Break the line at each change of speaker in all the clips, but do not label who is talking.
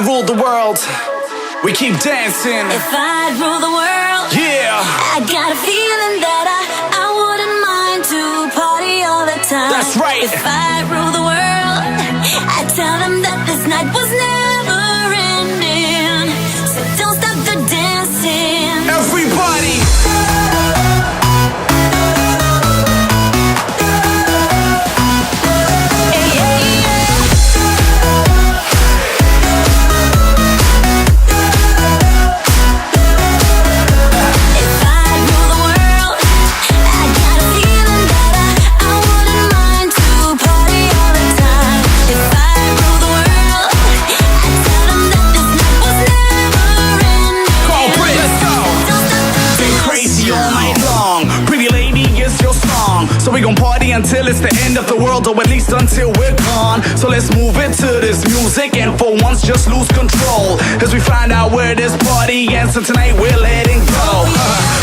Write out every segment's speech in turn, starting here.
rule the world, we keep dancing.
If I rule the world,
yeah,
I got a feeling that I wouldn't mind to party all the time.
That's right.
If I rule the world, I tell them that this night was never ending. So don't stop the dancing.
Everybody. So we gon' party until it's the end of the world, or at least until we're gone. So let's move it to this music and for once just lose control, as we find out where this party ends. So tonight we're letting go,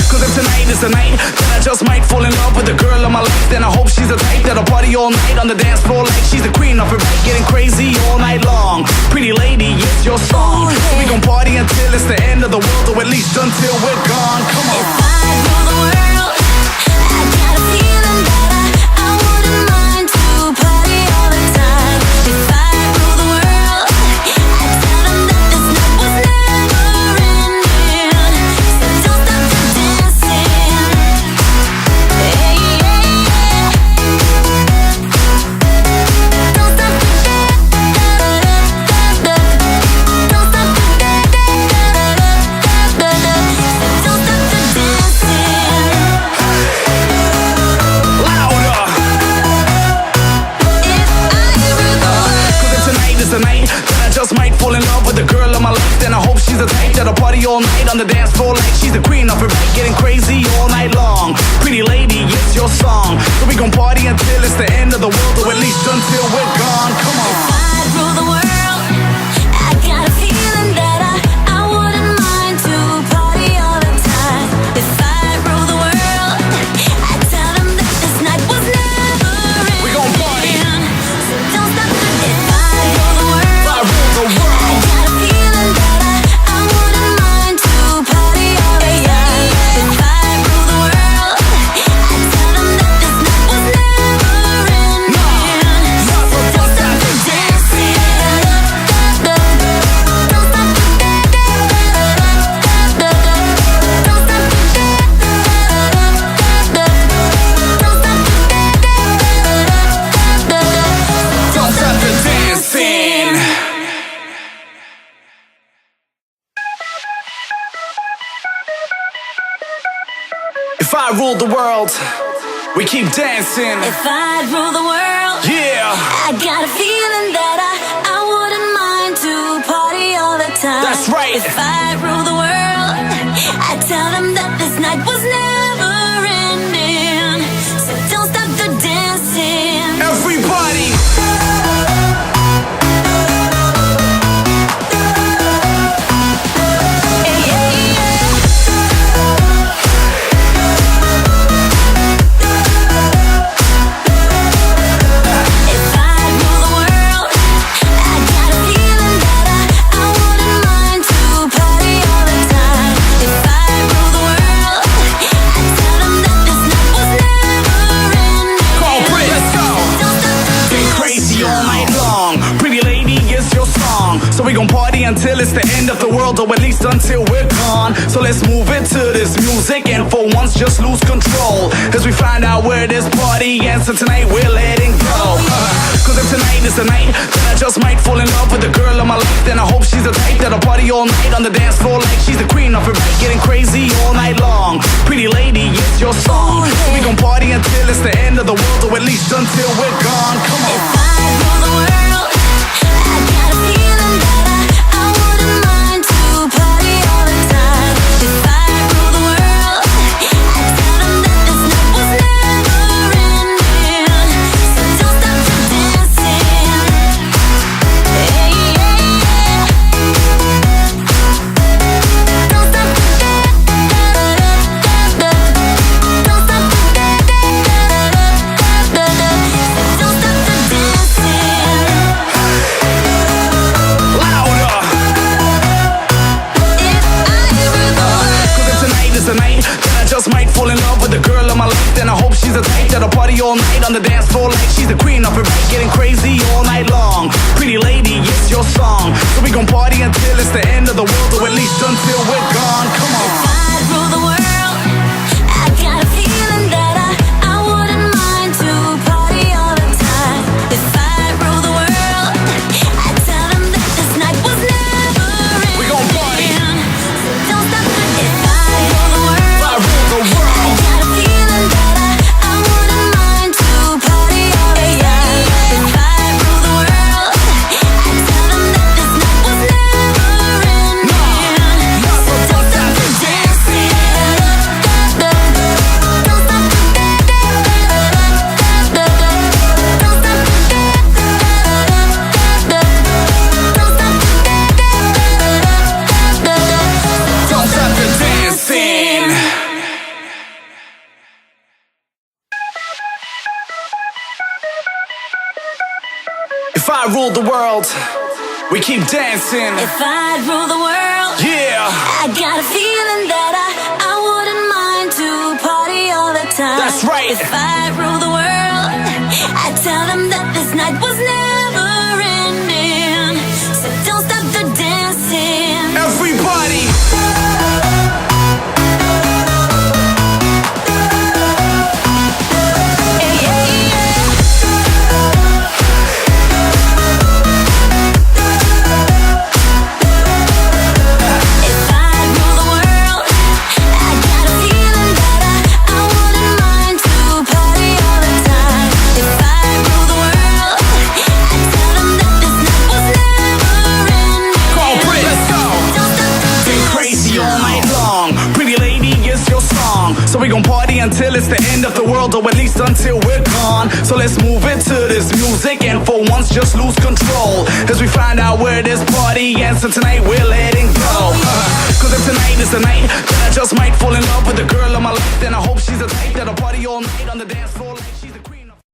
cause if tonight is the night, then I just might fall in love with the girl of my life. Then I hope she's the type that'll party all night on the dance floor like she's the queen of her night, getting crazy all night long. Pretty lady, it's your song. So we gon' party until it's the end of the world, or at least until we're gone. Come on.
If I rule the world, I got a feeling that I wouldn't mind to party all the time. If I rule the world, I tell them that this night was never ending. So don't stop the dancing. Hey, yeah, yeah. Don't stop the da-da-da-da-da. Don't stop the da-da-da-da-da. So don't stop the dancing.
Louder.
If I rule the world.
Cause if tonight is the night, then I just might fall in love with the girl of my life. Then I hope she's the type that'll party all night on the dance floor like she's the queen of her night, getting crazy all night long. Pretty lady, it's your song. So we gon' party until it's the end of the world, or at least until we're gone. Come on.
If I rule the world, I got a feeling that I wouldn't mind to party all the time. If I rule the world, I tell them that this night was never ending.
We gon' party.
So don't stop the If I rule the world,
I rule the world.
I got a feeling that I wouldn't mind to party all the time. If I rule the world, I tell them that this night was never ending. So don't stop the dancing. Don't stop the
Don't stop the dancing. If I rule the world, we keep dancing.
If I rule the world,
Yeah,
I got a feeling that I wouldn't mind to party all the time.
That's right.
If I rule the world, I tell them that this night was never ending. So don't stop the dancing.
everybody.
Hey, yeah, yeah. If I rule the world, I got a feeling that I wouldn't mind to party all the time. If I rule the world, I tell them that this night was never ending.
Call Brit, let's go.
Don't stop the
Been crazy all night long. Pretty lady, it's your song. So we gon' party until it's the end of the world, or at least until we're gone. So let's move it to this music and for once just lose control, as we find out where this party ends. So tonight we're letting go, cause if tonight is the night, then I just might fall in love with the girl of my life. Then I hope she's the type that'll party all night on the dance floor like she's the queen of her night, getting crazy all night long. Pretty lady, it's your song. So we gon' party until it's the end of the world, or at least until we're gone. Come on.
If I rule the world, I got a feeling that I wouldn't mind to party all the time. If I rule the world, I tell them that this night was never ending. So don't stop the dancing. Hey, yeah, yeah. Don't stop the da-da-da-da-da. Don't stop the da-da-da-da-da. So don't
on the dance floor like she's the queen of her right, getting crazy all night long. Pretty lady, it's your song. So we gon' party until it's the end of the world, or at least until we're gone. Come on.
If I'd rule the world, I got a feeling that I wouldn't mind to party all the time. If I'd rule the world, I'd tell them that this night was never ending.
We gon' party.
So don't stop the dance. If I'd rule the world,
I rule the world.
I got a feeling that I wouldn't mind to party all the time. If I'd rule the world, I'd tell them that this night was never ending. So don't stop the dancing. Don't stop the
Don't stop the dancing. If I ruled the world, we keep dancing.
If I'd rule the world,
Yeah,
I got a feeling that I wouldn't mind to party all the time.
That's right.
If I'd rule the world, I'd tell them that this night was never ending. So don't stop the dancing.
everybody.
Yeah, yeah, yeah. If I'd rule the world, I got a feeling that I wouldn't mind to party all the time. If I'd rule the world, I'd tell them that this night was never ending.
Come on, Brit, let's go.
Don't stop the
Been crazy all night long. Pretty lady, it's your song. So we gon' party until it's the end of the world, or at least until we're gone. So let's move it to this music and for once just lose control as we find out where this party ends. So tonight we're letting go.